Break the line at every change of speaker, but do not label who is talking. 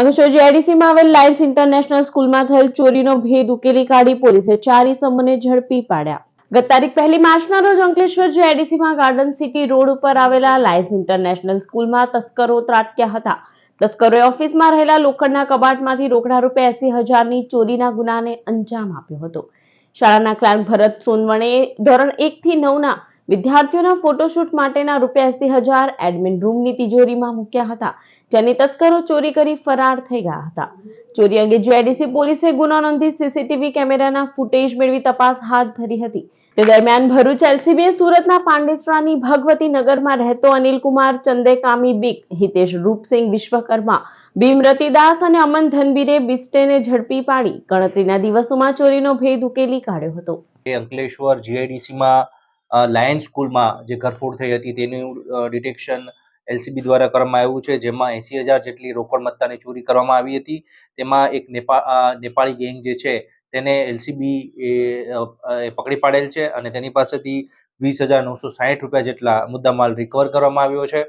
અંકલેશ્વર જીઆઈડીસીમાં આવેલ Lions international સ્કૂલમાં થયેલ ચોરીનો ભેદ ઉકેલી કાઢી પોલીસે 4 ઇસમોને ઝડપી પાડ્યા. ગત તારીખ 1 માર્ચના રોજ અંકલેશ્વર જીઆઈડીસીમાં ગાર્ડન સિટી રોડ ઉપર આવેલા લાયન્સ ઇન્ટરનેશનલ સ્કૂલમાં તસ્કરો ત્રાટક્યા હતા. તસ્કરોએ ઓફિસમાં રહેલા લોખંડના કબાટમાંથી રોકડા ₹80,000ની ચોરીના ગુનાને અંજામ આપ્યો હતો. શાળાના ક્લાર્ક ભરત સોનવણે ધોરણ 1 થી 9ના વિદ્યાર્થીઓના ફોટોશૂટ માટેના ₹80,000 એડમિન રૂમની તિજોરીમાં મૂક્યા હતા, જેની તસ્કરો ચોરી કરી ફરાર થઈ ગયા હતા. ચોરી અંગે જીઆઈડીસી પોલીસે ગુનો નોંધી સીસીટીવી કેમેરાના ફૂટેજ મેળવી તપાસ હાથ ધરી હતી. તે દરમિયાન ભરૂચ એલસીબીએ સુરતના પાંડેસરાની ભગવતી નગરમાં રહેતો અનિલકુમાર ચંદેકામી બીક, હિતેશ રૂપસિંહ વિશ્વકર્મા, ભીમ રતિદાસ અને અમન ધનબીરે બિસ્ટેને ઝડપી પાડી ગણતરીના દિવસોમાં ચોરીનો ભેદ ઉકેલી કાઢ્યો હતો.
અંકલેશ્વર જીઆઈડીસીમાં લાયન્સ સ્કૂલમાં જે ઘરફોડ થઈ હતી તેનું ડિટેક્શન એલસીબી દ્વારા કરવામાં આવ્યું છે, જેમાં 80,000 જેટલી રોકડ મત્તાની ચોરી કરવામાં આવી હતી. તેમાં એક નેપાળી ગેંગ જે છે તેને એલસીબી પકડી પાડેલ છે અને તેની પાસેથી ₹20,960 જેટલા મુદ્દામાલ રિકવર કરવામાં આવ્યો છે.